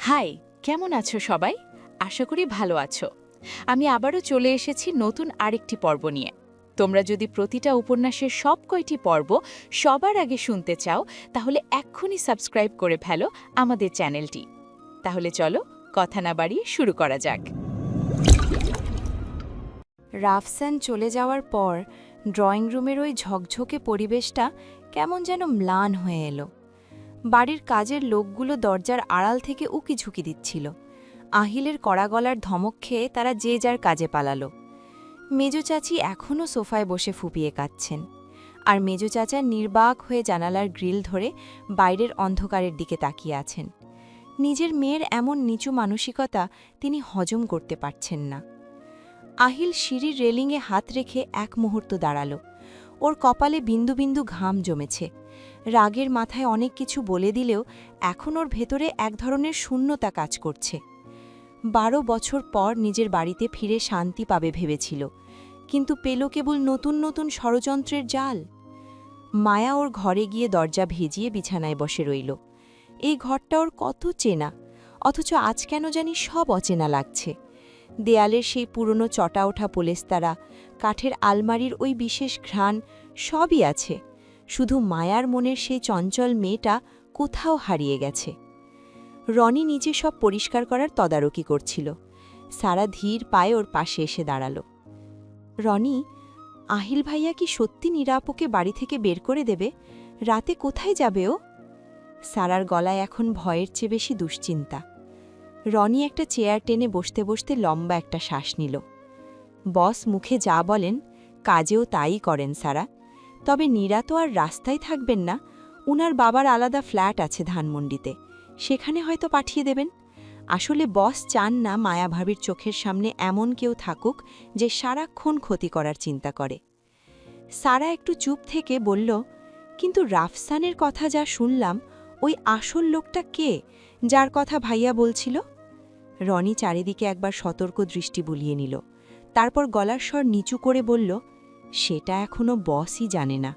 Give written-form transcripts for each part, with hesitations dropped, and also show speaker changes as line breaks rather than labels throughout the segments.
High, কেমন আছো সবাই? আশা করি ভালো আছো। আমি আবারও চলে এসেছি নতুন আরেকটি পর্ব নিয়ে। তোমরা যদি প্রতিটা উপন্যাসের সব কয়টি পর্ব সবার আগে শুনতে চাও, তাহলে এক্ষুনি সাবস্ক্রাইব করে ফেলো আমাদের চ্যানেলটি। তাহলে চলো, কথা না বাড়িয়ে শুরু করা যাক।
রাফসান চলে যাওয়ার পর ড্রয়িং রুমের ওই ঝকঝকে পরিবেশটা কেমন যেন ম্লান হয়ে এলো। বাড়ির কাজের লোকগুলো দরজার আড়াল থেকে উকিঝুঁকি দিচ্ছিল। আহিলের কড়া গলার ধমক খেয়ে তারা যে যার কাজে পালালো। মেজো চাচি এখনও সোফায় বসে ফুপিয়ে কাঁদছেন, আর মেজো চাচা নির্বাক হয়ে জানালার গ্রিল ধরে বাইরের অন্ধকারের দিকে তাকিয়ে আছেন। নিজের মেয়ের এমন নিচু মানসিকতা তিনি হজম করতে পারছেন না। আহিল সিঁড়ির রেলিংয়ে হাত রেখে এক মুহূর্ত দাঁড়াল। ওর কপালে বিন্দু বিন্দু ঘাম জমেছে। রাগের মাথায় অনেক কিছু বলে দিলেও এখন ওর ভেতরে এক ধরনের শূন্যতা কাজ করছে। 12 বছর পর নিজের বাড়িতে ফিরে শান্তি পাবে ভেবেছিল, কিন্তু পেল কেবল নতুন নতুন ষড়যন্ত্রের জাল। মায়া ওর ঘরে গিয়ে দরজা ভেজিয়ে বিছানায় বসে রইল। এই ঘরটা ওর কত চেনা, অথচ আজ কেন জানি সব অচেনা লাগছে। দেয়ালের সেই পুরনো চটা ওঠা পোলেস্তারা, কাঠের আলমারির ওই বিশেষ ঘ্রাণ, সবই আছে। শুধু মায়ার মনের সেই চঞ্চল মেয়েটা কোথাও হারিয়ে গেছে। রনি নিজে সব পরিষ্কার করার তদারকি করছিল। সারা ধীর পায়ে ওর পাশে এসে দাঁড়াল। রনি, আহিল ভাইয়া কি সত্যি নিরাপকে বাড়ি থেকে বের করে দেবে? রাতে কোথায় যাবে ও? সারার গলায় এখন ভয়ের চেয়ে বেশি দুশ্চিন্তা। রনি একটা চেয়ার টেনে বসতে বসতে লম্বা একটা শ্বাস নিল। বস মুখে যা বলেন কাজেও তাই করেন সারা। তবে নীরা তো আর রাস্তায় থাকবেন না। উনার বাবার আলাদা ফ্ল্যাট আছে ধানমন্ডিতে, সেখানে হয়তো পাঠিয়ে দেবেন। আসলে বস চান না মায়াভাবির চোখের সামনে এমন কেউ থাকুক যে সারাক্ষণ ক্ষতি করার চিন্তা করে। সারা একটু চুপ থেকে বলল, কিন্তু রাফসানের কথা যা শুনলাম, ওই আসল লোকটা কে যার কথা ভাইয়া বলছিল? রনি চারিদিকে একবার সতর্ক দৃষ্টি বুলিয়ে নিল। তারপর গলার স্বর নিচু করে বলল, সেটা এখনও বসই জানে না।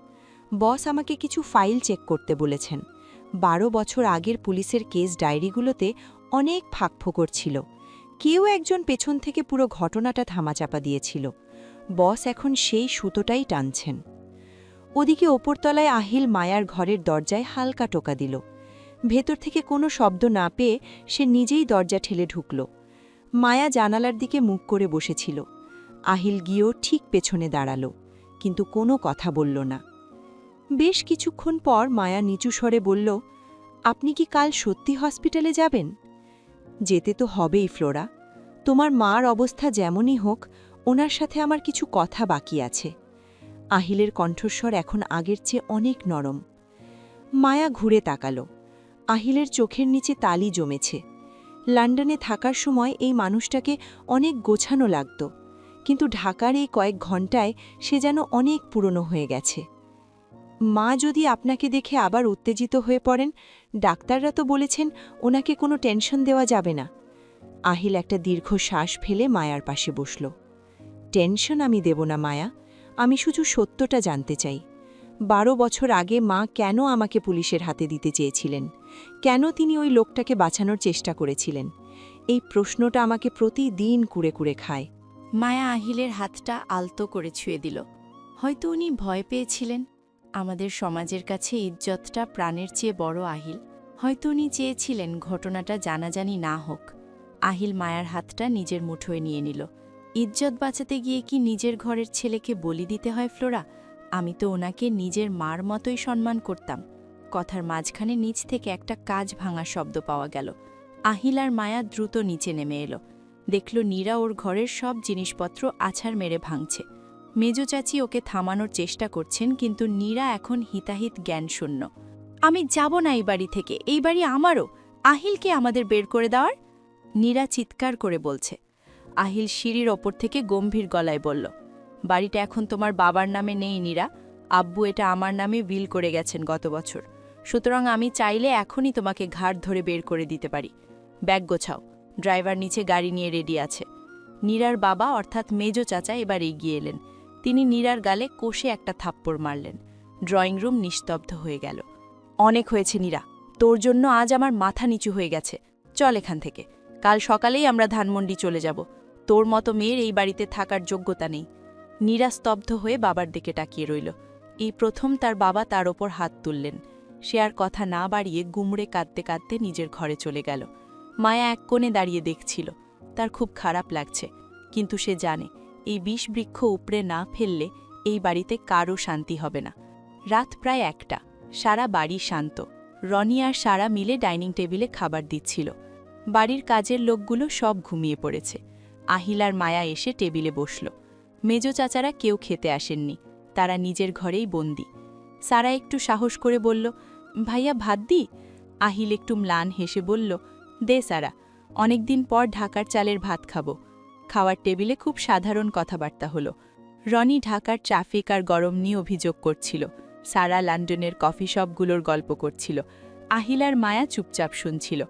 বস আমাকে কিছু ফাইল চেক করতে বলেছেন। 12 বছর আগের পুলিশের কেস ডায়েরিগুলোতে অনেক ফাঁকফোকর ছিল। কেউ একজন পেছন থেকে পুরো ঘটনাটা ধামাচাপা দিয়েছিল। বস এখন সেই সুতোটাই টানছেন। ওদিকে ওপরতলায় আহিল মায়ার ঘরের দরজায় হালকা টোকা দিল। ভেতর থেকে কোনো শব্দ না পেয়ে সে নিজেই দরজা ঠেলে ঢুকল। মায়া জানালার দিকে মুখ করে বসেছিল। আহিল গিয়েও ঠিক পেছনে দাঁড়াল, কিন্তু কোনো কথা বলল না। বেশ কিছুক্ষণ পর মায়া নিচু স্বরে বলল, আপনি কি কাল সত্যি হসপিটালে যাবেন? যেতে তো হবেই ফ্লোরা। তোমার মার অবস্থা যেমনই হোক, ওনার সাথে আমার কিছু কথা বাকি আছে। আহিলের কণ্ঠস্বর এখন আগের চেয়ে অনেক নরম। মায়া ঘুরে তাকাল। আহিলের চোখের নিচে তালি জমেছে। লন্ডনে থাকার সময় এই মানুষটাকে অনেক গোছানো লাগত, কিন্তু ঢাকার এই কয়েক ঘণ্টায় সে যেন অনেক পুরনো হয়ে গেছে। মা যদি আপনাকে দেখে আবার উত্তেজিত হয়ে পড়েন, ডাক্তাররা তো বলেছেন ওনাকে কোনো টেনশন দেওয়া যাবে না। আহিল একটা দীর্ঘ শ্বাস ফেলে মায়ার পাশে বসল। টেনশন আমি দেব না মায়া, আমি শুধু সত্যটা জানতে চাই। 12 বছর আগে মা কেন আমাকে পুলিশের হাতে দিতে চেয়েছিলেন? কেন তিনি ওই লোকটাকে বাঁচানোর চেষ্টা করেছিলেন? এই প্রশ্নটা আমাকে প্রতিদিন কুড়ে কুড়ে খায়।
মায়া আহিলের হাতটা আলতো করে ছুঁয়ে দিল। হয়তো উনি ভয় পেয়েছিলেন। আমাদের সমাজের কাছে ইজ্জতটা প্রাণের চেয়ে বড় আহিল। হয়তো উনি চেয়েছিলেন ঘটনাটা জানাজানি না হোক। আহিল মায়ার হাতটা নিজের মুঠোয় নিয়ে নিল। ইজ্জত বাঁচাতে গিয়ে কি নিজের ঘরের ছেলেকে বলি দিতে হয় ফ্লোরা? আমি তো ওনাকে নিজের মার মতোই সম্মান করতাম। কথার মাঝখানে নিচ থেকে একটা কাজ ভাঙা শব্দ পাওয়া গেল। আহিল আর মায়া দ্রুত নিচে নেমে এলো। দেখল নীরা ওর ঘরের সব জিনিসপত্র আছাড় মেরে ভাঙছে। মেজো চাচি ওকে থামানোর চেষ্টা করছেন, কিন্তু নীরা এখন হিতাহিত জ্ঞানশূন্য। আমি যাব না এই বাড়ি থেকে, এই বাড়ি আমারও। আহিলকে আমাদের বের করে দেওয়ার? নীরা চিৎকার করে বলছে। আহিল সিঁড়ির ওপর থেকে গম্ভীর গলায় বলল, বাড়িটা এখন তোমার বাবার নামে নেই নীরা। আব্বু এটা আমার নামে উইল করে গেছেন গত বছর। সুতরাং আমি চাইলে এখনই তোমাকে ঘাড় ধরে বের করে দিতে পারি। ব্যাগ গোছাও, ড্রাইভার নিচে গাড়ি নিয়ে রেডি আছে। নীরার বাবা অর্থাৎ মেজো চাচা এবার এগিয়ে এলেন। তিনি নীরার গালে কষে একটা থাপ্পড় মারলেন। ড্রয়িং রুম নিস্তব্ধ হয়ে গেল। অনেক হয়েছে নীরা, তোর জন্য আজ আমার মাথা নিচু হয়ে গেছে। চল এখান থেকে, কাল সকালেই আমরা ধানমন্ডি চলে যাব। তোর মতো মেয়ের এই বাড়িতে থাকার যোগ্যতা নেই। নীরা স্তব্ধ হয়ে বাবার দিকে তাকিয়ে রইল। এই প্রথম তার বাবা তার ওপর হাত তুললেন। সে আর কথা না বাড়িয়ে গুমড়ে কাঁদতে কাঁদতে নিজের ঘরে চলে গেল। মায়া এক কোণে দাঁড়িয়ে দেখছিল। তার খুব খারাপ লাগছে, কিন্তু সে জানে এই বিষবৃক্ষ উপড়ে না ফেললে এই বাড়িতে কারও শান্তি হবে না। রাত প্রায় 1টা, সারা বাড়ি শান্ত। রনি আর সারা মিলে ডাইনিং টেবিলে খাবার দিচ্ছিল। বাড়ির কাজের লোকগুলো সব ঘুমিয়ে পড়েছে। আহিল আর মায়া এসে টেবিলে বসল। মেজো চাচারা কেউ খেতে আসেননি, তারা নিজের ঘরেই বন্দি। সারা একটু সাহস করে বলল, ভাইয়া ভাত দি? আহিল একটু ম্লান হেসে বলল, দে সারা, অনেকদিন পর ঢাকার চালের ভাত খাবো। খাওয়ার টেবিলে খুব সাধারণ কথাবার্তা হলো। রনি ঢাকার ট্রাফিক আর গরম নিয়ে অভিযোগ করছিল। সারা লন্ডনের কফি শপগুলোর গল্প করছিল। আহিল আর মায়া চুপচাপ শুনছিল।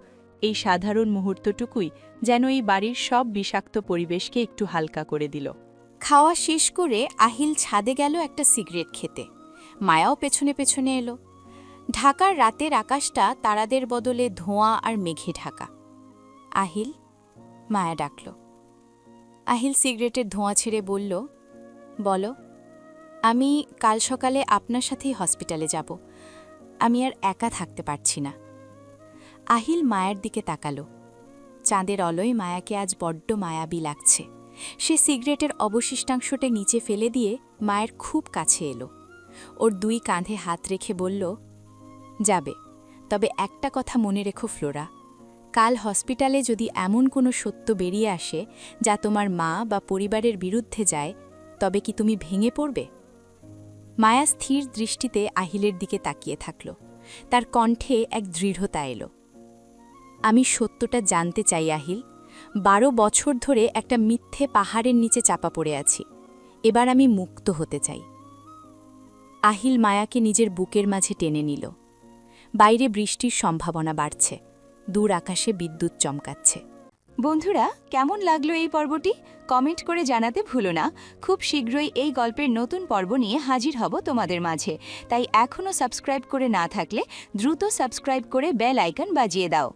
এই সাধারণ মুহূর্তটুকুই যেন এই বাড়ির সব বিষাক্ত পরিবেশকে একটু হালকা করে দিল।
খাওয়া শেষ করে আহিল ছাদে গেল একটা সিগারেট খেতে। মায়াও পেছনে পেছনে এলো। ঢাকার রাতের আকাশটা তারাদের বদলে ধোঁয়া আর মেঘে ঢাকা। আহিল, মায়া ডাকল। আহিল সিগারেটের ধোঁয়া ছেড়ে বলল, বলো। আমি কাল সকালে আপনার সাথেই হসপিটালে যাব। আমি আর একা থাকতে পারছি না। আহিল মায়ের দিকে তাকালো। চাঁদের আলোয় মায়াকে আজ বড্ড মায়াবী লাগছে। সে সিগারেটের অবশিষ্টাংশটা নিচে ফেলে দিয়ে মায়ের খুব কাছে এলো। ওর 2 কাঁধে হাত রেখে বলল, যাবে, তবে একটা কথা মনে রেখো ফ্লোরা, কাল হসপিটালে যদি এমন কোনো সত্য বেরিয়ে আসে যা তোমার মা বা পরিবারের বিরুদ্ধে যায়, তবে কি তুমি ভেঙে পড়বে? মায়া স্থির দৃষ্টিতে আহিলের দিকে তাকিয়ে থাকল। তার কণ্ঠে এক দৃঢ়তা এলো। আমি সত্যটা জানতে চাই আহিল। 12 বছর ধরে একটা মিথ্যে পাহাড়ের নিচে চাপা পড়ে আছি। এবার আমি মুক্ত হতে চাই। আহিল মায়াকে নিজের বুকের মাঝে টেনে নিল। বাইরে বৃষ্টির সম্ভাবনা বাড়ছে। দূর আকাশে বিদ্যুৎ চমকাচ্ছে। বন্ধুরা, কেমন লাগলো এই পর্বটি? কমেন্ট করে জানাতে ভুলো না। খুব শীঘ্রই এই গল্পের নতুন পর্ব নিয়ে হাজির হব তোমাদের মাঝে। তাই এখনও সাবস্ক্রাইব করে না থাকলে দ্রুত সাবস্ক্রাইব করে বেল আইকন বাজিয়ে দাও।